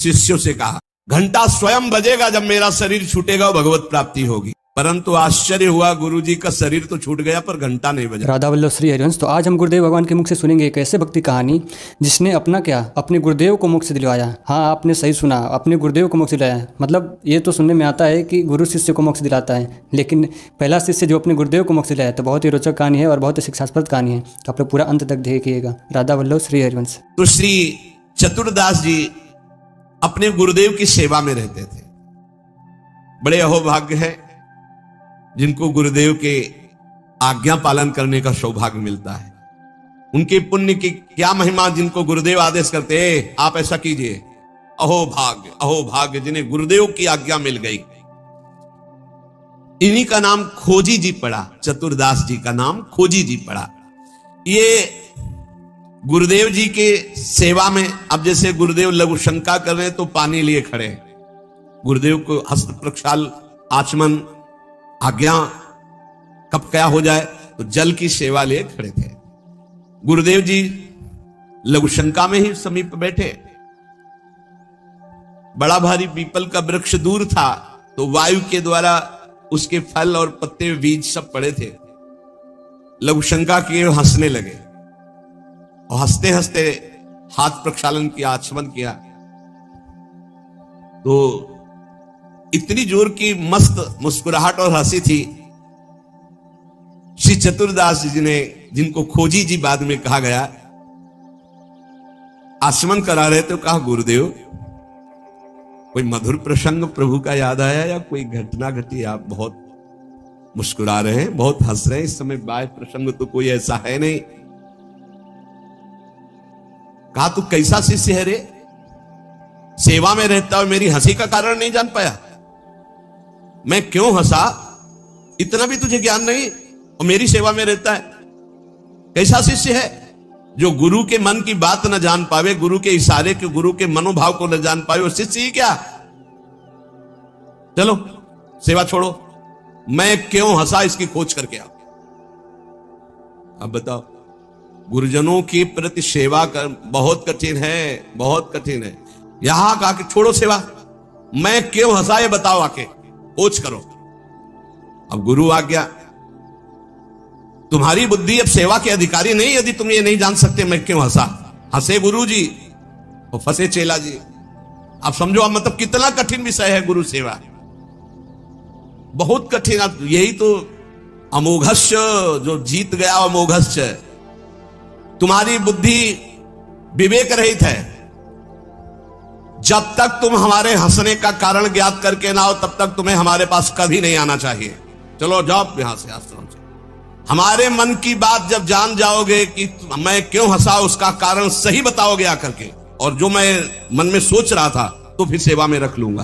शिष्यों से कहा, घंटा स्वयं बजेगा जब मेरा शरीर छूटेगा, भगवत प्राप्ति होगी। परंतु आश्चर्य हुआ, गुरुजी का शरीर तो छूट गया पर घंटा नहीं बजा। राधा वल्लभ श्री हरिवंश। तो आज हम गुरुदेव भगवान के मुख से सुनेंगे एक ऐसे भक्ति कहानी जिसने अपने गुरुदेव को मोक्ष दिलवाया। हाँ, आपने सही सुना, अपने गुरुदेव को मोक्ष दिलाया। मतलब ये तो सुनने में आता है कि गुरु शिष्य को मोक्ष दिलाता है, लेकिन पहला शिष्य जो अपने गुरुदेव को मोक्ष दिलाया, तो बहुत ही रोचक कहानी है और बहुत ही शिक्षास्पद कहानी है। तो आप लोग पूरा अंत तक देखिएगा। राधा वल्लभ श्री हरिवंश। तो श्री चतुरदास जी अपने गुरुदेव की सेवा में रहते थे। बड़े अहोभाग्य है जिनको गुरुदेव के आज्ञा पालन करने का सौभाग्य मिलता है। उनके पुण्य की क्या महिमा, जिनको गुरुदेव आदेश करते हैं आप ऐसा कीजिए। अहो भाग्य जिन्हें गुरुदेव की आज्ञा मिल गई। इन्हीं का नाम खोजी जी पड़ा, चतुरदास जी का नाम खोजी जी पड़ा। ये गुरुदेव जी के सेवा में, अब जैसे गुरुदेव लघु शंका कर रहे हैं तो पानी लिए खड़े, गुरुदेव को हस्त प्रक्षाल आचमन आज्ञा कब क्या हो जाए तो जल की सेवा लिए खड़े थे। गुरुदेव जी लघु शंका में ही समीप बैठे। बड़ा भारी पीपल का वृक्ष दूर था तो वायु के द्वारा उसके फल और पत्ते बीज सब पड़े थे। लघु शंका किए, हंसने लगे और हंसते हंसते हाथ प्रक्षालन किया, आचमन किया तो इतनी जोर की मस्त मुस्कुराहट और हंसी थी। श्री चतुरदास जी ने, जिनको खोजी जी बाद में कहा गया, आचमन करा रहे तो कहा, गुरुदेव कोई मधुर प्रसंग प्रभु का याद आया या कोई घटना घटी? आप बहुत मुस्कुरा रहे हैं, बहुत हंस रहे हैं इस समय, बाह्य प्रसंग तो कोई ऐसा है नहीं। कहा, तू कैसा शिष्य है रे? सेवा में रहता और मेरी हंसी का कारण नहीं जान पाया? मैं क्यों हंसा, इतना भी तुझे ज्ञान नहीं और मेरी सेवा में रहता है? कैसा शिष्य है जो गुरु के मन की बात न जान पावे, गुरु के इशारे के, गुरु के मनोभाव को न जान पावे, वो शिष्य ही क्या? चलो सेवा छोड़ो, मैं क्यों हंसा इसकी खोज करके आओ। अब बताओ, गुरुजनों की प्रति सेवा कर बहुत कठिन है, बहुत कठिन है। यहां कहा कि छोड़ो सेवा, मैं क्यों हंसा ये बताओ, आके खोज करो। अब गुरु आ गया, तुम्हारी बुद्धि अब सेवा के अधिकारी नहीं, यदि तुम ये नहीं जान सकते मैं क्यों हंसा। हंसे गुरु जी और फंसे चेला जी। आप समझो, अब मतलब कितना कठिन विषय है गुरु सेवा, बहुत कठिन। अब यही तो अमोघस्य, जो जीत गया अमोघस्य। तुम्हारी बुद्धि विवेक रहित है। जब तक तुम हमारे हंसने का कारण ज्ञात करके ना हो तब तक तुम्हें हमारे पास कभी नहीं आना चाहिए। चलो जाओ यहां से, आश्रम से। हमारे मन की बात जब जान जाओगे कि मैं क्यों हंसा, उसका कारण सही बताओगे आकर के, और जो मैं मन में सोच रहा था तो फिर सेवा में रख लूंगा,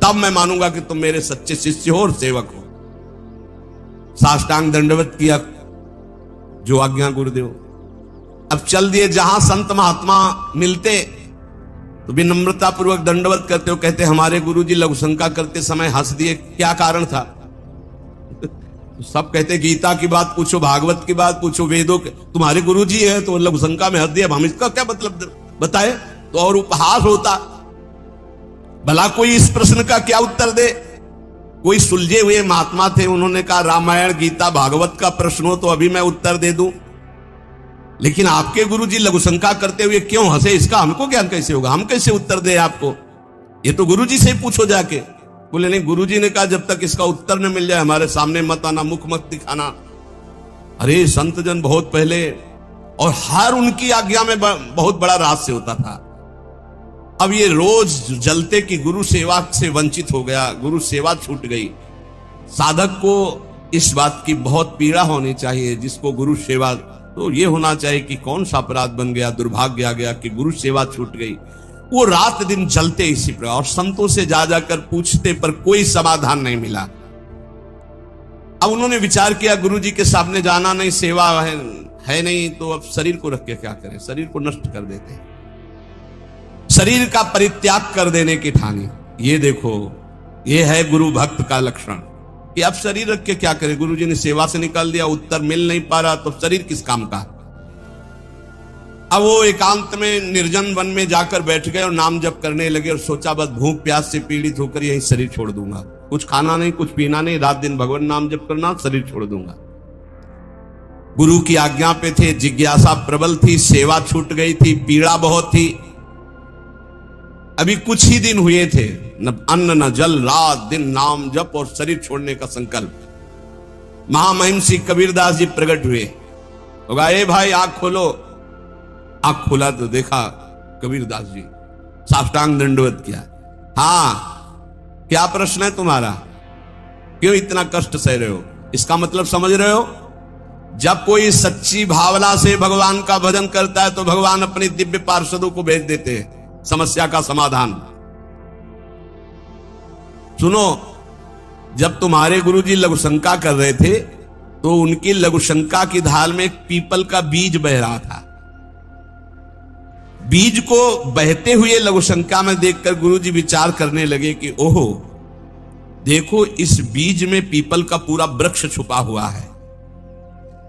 तब मैं मानूंगा कि तुम मेरे सच्चे शिष्य हो और सेवक हो। साष्टांग दंडवत किया, जो आज्ञा गुरुदेव। अब चल दिए, जहां संत महात्मा मिलते तो विनम्रता पूर्वक दंडवत करते हो, कहते हमारे गुरुजी लघु शंका करते समय हंस दिए, क्या कारण था? तो सब कहते गीता की बात पूछो, भागवत की बात पूछो, वेदों के, तुम्हारे गुरुजी है तो लघु शंका में हंस दिया, हम इसका क्या मतलब बताए? तो और उपहास होता। भला कोई इस प्रश्न का क्या उत्तर दे? कोई सुलझे हुए महात्मा थे, उन्होंने कहा रामायण गीता भागवत का प्रश्न हो तो अभी मैं उत्तर दे दूं, लेकिन आपके गुरुजी लघु शंका करते हुए क्यों हंसे, इसका हमको ज्ञान कैसे होगा? हम कैसे उत्तर दे आपको? ये तो गुरुजी से पूछो जाके। बोले नहीं, गुरुजी ने कहा जब तक इसका उत्तर न मिल जाए हमारे सामने मत आना, मुख मत दिखाना। अरे संत जन बहुत पहले, और हर उनकी आज्ञा में बहुत बड़ा रहस्य होता था। अब ये रोज जलते कि गुरु सेवा से वंचित हो गया, गुरु सेवा छूट गई। साधक को इस बात की बहुत पीड़ा होनी चाहिए, जिसको गुरु सेवा, तो ये होना चाहिए कि कौन सा अपराध बन गया, दुर्भाग्य आ गया कि गुरु सेवा छूट गई। वो रात दिन जलते इसी प्रकार, और संतों से जा जाकर पूछते पर कोई समाधान नहीं मिला। अब उन्होंने विचार किया, गुरु जी के सामने जाना नहीं, सेवा है नहीं, तो अब शरीर को रख के क्या करें? शरीर को नष्ट कर देते, शरीर का परित्याग कर देने की ठानी। ये देखो, ये है गुरु भक्त का लक्षण कि अब शरीर रख के क्या करें? गुरुजी ने सेवा से निकाल दिया, उत्तर मिल नहीं पा रहा, तो शरीर किस काम का? अब वो एकांत में निर्जन वन में जाकर बैठ गए और नाम जप करने लगे और सोचा बस भूख प्यास से पीड़ित होकर यही शरीर छोड़ दूंगा, कुछ खाना नहीं कुछ पीना नहीं, रात दिन भगवान नाम जप करना, शरीर छोड़ दूंगा। गुरु की आज्ञा पे थे, जिज्ञासा प्रबल थी, सेवा छूट गई थी, पीड़ा बहुत थी। अभी कुछ ही दिन हुए थे, न अन्न न जल, रात दिन नाम जप और शरीर छोड़ने का संकल्प। महामहिम श्री कबीरदास जी प्रकट हुए, होगा ए भाई आंख खोलो। आंख खोला तो देखा कबीरदास जी, साष्टांग दंडवत किया। हाँ क्या प्रश्न है तुम्हारा, क्यों इतना कष्ट सह रहे हो? इसका मतलब समझ रहे हो, जब कोई सच्ची भावना से भगवान का भजन करता है तो भगवान अपने दिव्य पार्षदों को भेज देते हैं समस्या का समाधान। सुनो, जब तुम्हारे गुरुजी लघुशंका कर रहे थे तो उनकी लघुशंका की ढाल में एक पीपल का बीज बह रहा था। बीज को बहते हुए लघुशंका में देखकर गुरुजी विचार करने लगे कि ओहो देखो, इस बीज में पीपल का पूरा वृक्ष छुपा हुआ है।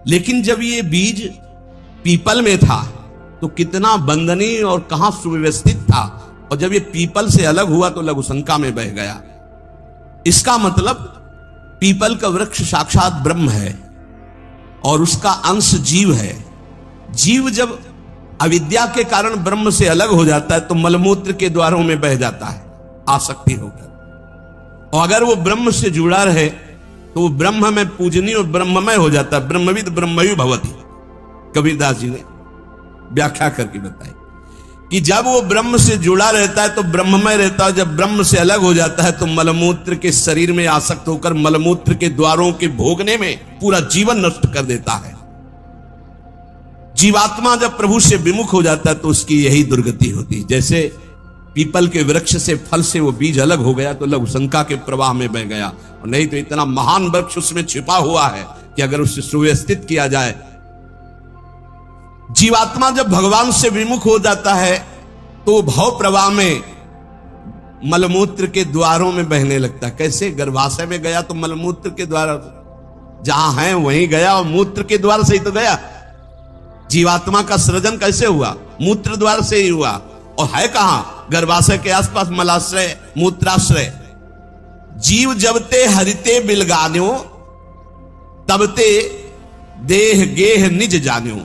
लेकिन जब ये बीज पीपल में था तो कितना बंदनीय और कहां सुव्यवस्थित था, और जब ये पीपल से अलग हुआ तो लघुशंका में बह गया। इसका मतलब पीपल का वृक्ष साक्षात ब्रह्म है और उसका अंश जीव है। जीव जब अविद्या के कारण ब्रह्म से अलग हो जाता है तो मलमूत्र के द्वारों में बह जाता है आसक्ति होकर, और अगर वो ब्रह्म से जुड़ा रहे तो वो ब्रह्म में पूजनीय और ब्रह्ममय हो जाता है। ब्रह्मविद ब्रह्मयु भवति, कबीरदास जी ने व्याख्या करके बताई कि जब वो ब्रह्म से जुड़ा रहता है तो ब्रह्ममय रहता है, जब ब्रह्म से अलग हो जाता है तो मलमूत्र के शरीर में आसक्त होकर मलमूत्र के द्वारों के भोगने में पूरा जीवन नष्ट कर देता है। जीवात्मा जब प्रभु से विमुख हो जाता है तो उसकी यही दुर्गति होती है। जैसे पीपल के वृक्ष से फल से वो बीज अलग हो गया तो लघुशंका के प्रवाह में बह गया, और नहीं तो इतना महान वृक्ष उसमें छिपा हुआ है कि अगर उसे सुव्यवस्थित किया जाए। जीवात्मा जब भगवान से विमुख हो जाता है तो भव प्रवाह में मलमूत्र के द्वारों में बहने लगता है। कैसे? गर्भाशय में गया तो मलमूत्र के द्वार जहां है वहीं गया, और मूत्र के द्वार से ही तो गया। जीवात्मा का सृजन कैसे हुआ? मूत्र द्वार से ही हुआ, और है कहां? गर्भाशय के आसपास मलाश्रय मूत्राश्रय। जीव जबते हरिते बिलगान्यो तबते देह गेह निज जान्यो,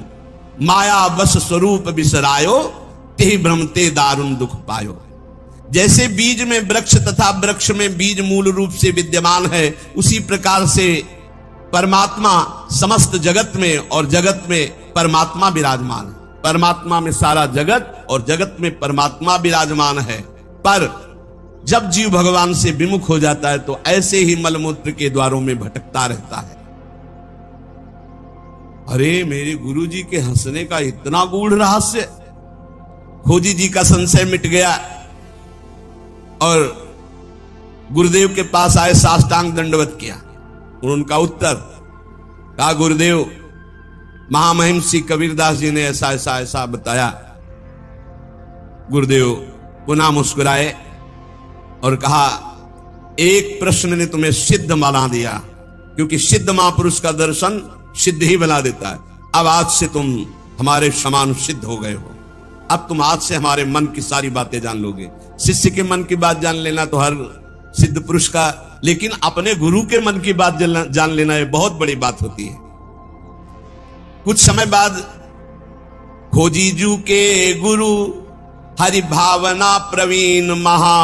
माया बस स्वरूप बिसरायो तेहि भ्रमते दारुण दुख पायो। जैसे बीज में वृक्ष तथा वृक्ष में बीज मूल रूप से विद्यमान है, उसी प्रकार से परमात्मा समस्त जगत में और जगत में परमात्मा विराजमान है। परमात्मा में सारा जगत और जगत में परमात्मा विराजमान है। पर जब जीव भगवान से विमुख हो जाता है तो ऐसे ही मलमूत्र के द्वारों में भटकता रहता है। अरे मेरे गुरुजी के हंसने का इतना गूढ़ रहस्य! खोजी जी का संशय मिट गया और गुरुदेव के पास आए, साष्टांग दंडवत किया। उनका उत्तर कहा, गुरुदेव महामहिम श्री कबीरदास जी ने ऐसा ऐसा ऐसा बताया। गुरुदेव पुनः मुस्कुराए और कहा, एक प्रश्न ने तुम्हें सिद्ध बना दिया, क्योंकि सिद्ध महापुरुष का दर्शन सिद्ध ही बना देता है। अब आज से तुम हमारे समान सिद्ध हो गए हो। अब तुम आज से हमारे मन की सारी बातें जान लोगे। शिष्य के मन की बात जान लेना तो हर सिद्ध पुरुष का, लेकिन अपने गुरु के मन की बात जान लेना ये बहुत बड़ी बात होती है। कुछ समय बाद खोजीजू के गुरु हरि भावना प्रवीण महा,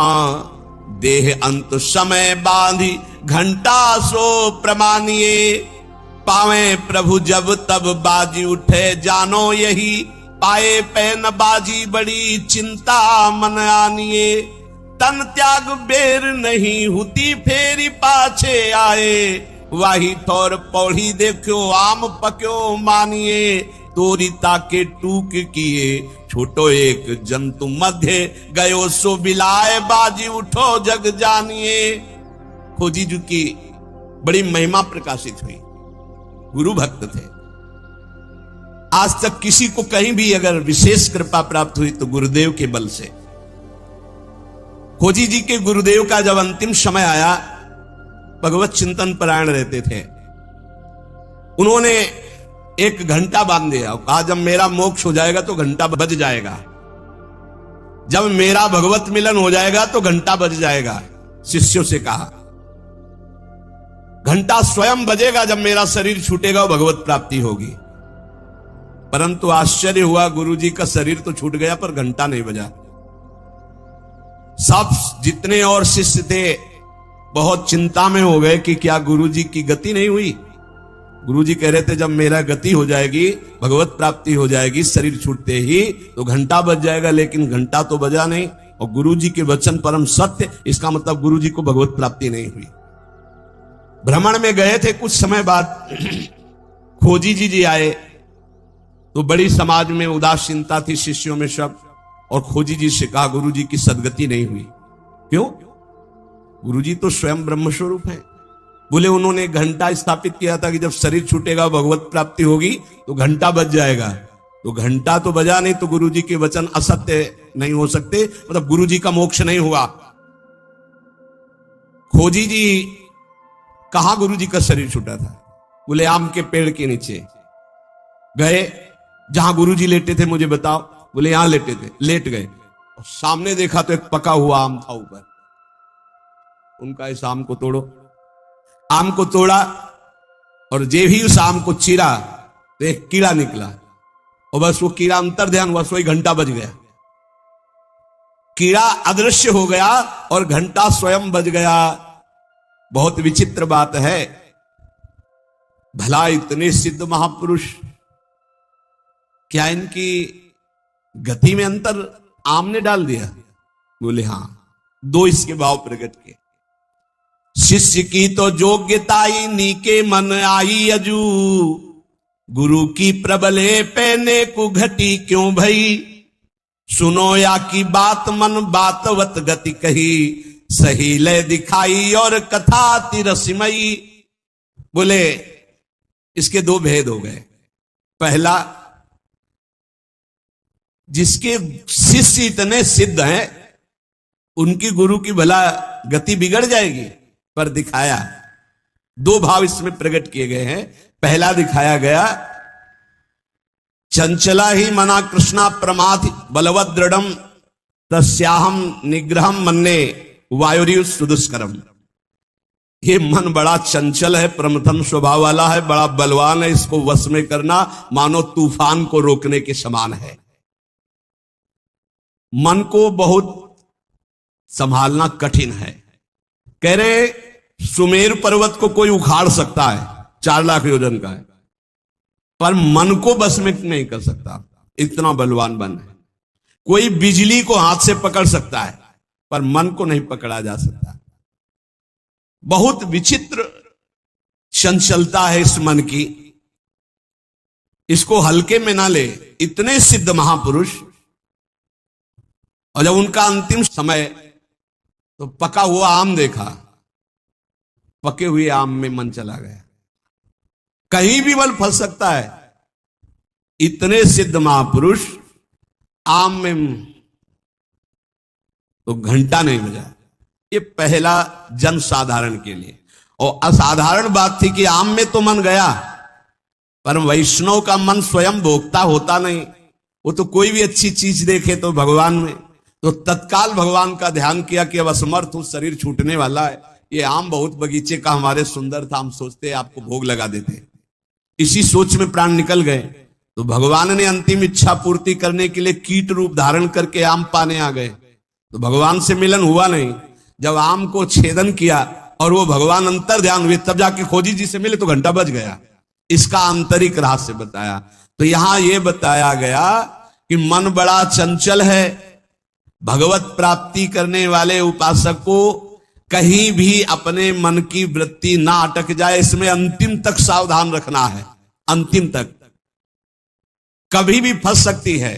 देह अंत समय बांधी घंटा सो प्रमानिए, पावे प्रभु जब तब बाजी उठे जानो यही, पाए पैन बाजी बड़ी चिंता मन आनिए, तन त्याग बेर नहीं हुती फेरी पाछे आए, वाही ठोर पौड़ी देखो आम पक्यो मानिए, तोरी ताके टूक किए छोटो एक जंतु मध्य, गयो सो बिलाए बाजी उठो जग जानिए। खोजी जी की बड़ी महिमा प्रकाशित हुई। गुरु भक्त थे। आज तक किसी को कहीं भी अगर विशेष कृपा प्राप्त हुई तो गुरुदेव के बल से। खोजी जी के गुरुदेव का जब अंतिम समय आया, भगवत चिंतन परायण रहते थे। उन्होंने एक घंटा बांध दिया, कहा जब मेरा मोक्ष हो जाएगा तो घंटा बज जाएगा, जब मेरा भगवत मिलन हो जाएगा तो घंटा बज जाएगा। शिष्यों से कहा घंटा स्वयं बजेगा जब मेरा शरीर छूटेगा, भगवत प्राप्ति होगी। परंतु आश्चर्य हुआ, गुरुजी का शरीर तो छूट गया पर घंटा नहीं बजा। सब जितने और शिष्य थे बहुत चिंता में हो गए कि क्या गुरुजी की गति नहीं हुई। गुरुजी कह रहे थे जब मेरा गति हो जाएगी, भगवत प्राप्ति हो जाएगी, शरीर छूटते ही तो घंटा बज जाएगा, लेकिन घंटा तो बजा नहीं। और गुरुजी के वचन परम सत्य, इसका मतलब गुरुजी को भगवत प्राप्ति नहीं हुई। भ्रमण में गए थे, कुछ समय बाद खोजी जी आए तो बड़ी समाज में उदासीनता थी शिष्यों में सब, और खोजी जी से कहा गुरुजी की सदगति नहीं हुई। क्यों? गुरुजी तो स्वयं ब्रह्मस्वरूप है। बोले उन्होंने घंटा स्थापित किया था कि जब शरीर छूटेगा भगवत प्राप्ति होगी तो घंटा बज जाएगा, तो घंटा तो बजा नहीं, तो गुरुजी के वचन असत्य नहीं हो सकते, मतलब गुरुजी का मोक्ष नहीं हुआ। खोजी जी कहां गुरुजी का शरीर छूटा था? बोले आम के पेड़ के नीचे गए, जहां गुरुजी लेटे थे मुझे बताओ। बोले यहां लेटे थे। लेट गए और सामने देखा तो एक पका हुआ आम था ऊपर। उनका इस आम को तोड़ो। आम को तोड़ा और जे भी उस आम को चीरा तो एक कीड़ा निकला, और बस वो कीड़ा अंतर ध्यान हुआ, सोई घंटा बज गया। कीड़ा अदृश्य हो गया और घंटा स्वयं बज गया। बहुत विचित्र बात है। भला इतने सिद्ध महापुरुष, क्या इनकी गति में अंतर आम ने डाल दिया? बोले हां। दो इसके भाव प्रकट किए। शिष्य की तो योग्यताई नीके मन आई अजू, गुरु की प्रबले पहने को घटी क्यों भई, सुनो या की बात मन बातवत गति कही, सही लय दिखाई और कथा अति रसमयी। बोले इसके दो भेद हो गए। पहला, जिसके शिष्य इतने सिद्ध हैं उनकी गुरु की भला गति बिगड़ जाएगी, पर दिखाया दो भाव इसमें प्रकट किए गए हैं। पहला दिखाया गया, चंचला ही मना कृष्णा प्रमाथ बलवत दृढ़म तस्याहम निग्रहम मन्ने वायुरिव सुदुष्करम। ये मन बड़ा चंचल है, प्रमथन स्वभाव वाला है, बड़ा बलवान है, इसको वश में करना मानो तूफान को रोकने के समान है। मन को बहुत संभालना कठिन है। कह रहे सुमेर पर्वत को कोई उखाड़ सकता है, 4 लाख योजन का है, पर मन को बस में नहीं कर सकता, इतना बलवान मन है। कोई बिजली को हाथ से पकड़ सकता है, पर मन को नहीं पकड़ा जा सकता। बहुत विचित्र चंचलता है इस मन की, इसको हल्के में ना ले। इतने सिद्ध महापुरुष, और जब उनका अंतिम समय तो पका हुआ आम देखा, पके हुए आम में मन चला गया। कहीं भी बल फंस सकता है। इतने सिद्ध महापुरुष आम में तो घंटा नहीं बजा। ये पहला जन साधारण के लिए। और असाधारण बात थी कि आम में तो मन गया, पर वैष्णव का मन स्वयं भोक्ता होता नहीं। वो तो कोई भी अच्छी चीज देखे तो भगवान में, तो तत्काल भगवान का ध्यान किया कि अब असमर्थ हूं, शरीर छूटने वाला है। ये आम बहुत बगीचे का हमारे सुंदर था, हम सोचते आपको भोग लगा देते। इसी सोच में प्राण निकल गए, तो भगवान ने अंतिम इच्छा पूर्ति करने के लिए कीट रूप धारण करके आम पाने आ गए। तो भगवान से मिलन हुआ नहीं। जब आम को छेदन किया और वो भगवान अंतर ध्यान हुए, तब जाके खोजी जी से मिले तो घंटा बज गया। इसका आंतरिक रहस्य बताया। तो यहां यह बताया गया कि मन बड़ा चंचल है। भगवत प्राप्ति करने वाले उपासक को कहीं भी अपने मन की वृत्ति ना अटक जाए, इसमें अंतिम तक सावधान रखना है। अंतिम तक कभी भी फंस सकती है।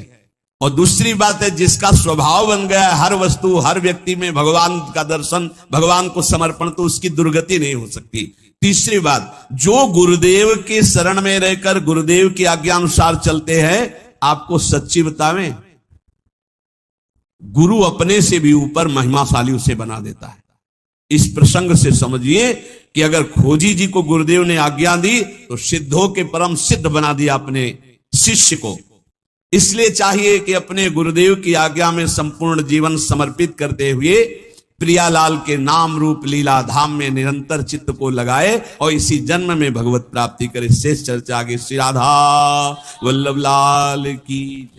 और दूसरी बात है, जिसका स्वभाव बन गया है हर वस्तु हर व्यक्ति में भगवान का दर्शन, भगवान को समर्पण, तो उसकी दुर्गति नहीं हो सकती। तीसरी बात, जो गुरुदेव के शरण में रहकर गुरुदेव की आज्ञा अनुसार चलते हैं, आपको सच्ची बतावें, गुरु अपने से भी ऊपर महिमाशाली उसे बना देता है। इस प्रसंग से समझिए कि अगर खोजी जी को गुरुदेव ने आज्ञा दी तो सिद्धों के परम सिद्ध बना दिया अपने शिष्य को। इसलिए चाहिए कि अपने गुरुदेव की आज्ञा में संपूर्ण जीवन समर्पित करते हुए प्रियालाल के नाम रूप लीला धाम में निरंतर चित्त को लगाए और इसी जन्म में भगवत प्राप्ति करे। शेष चर्चा आगे। श्री राधा वल्लभ लाल की।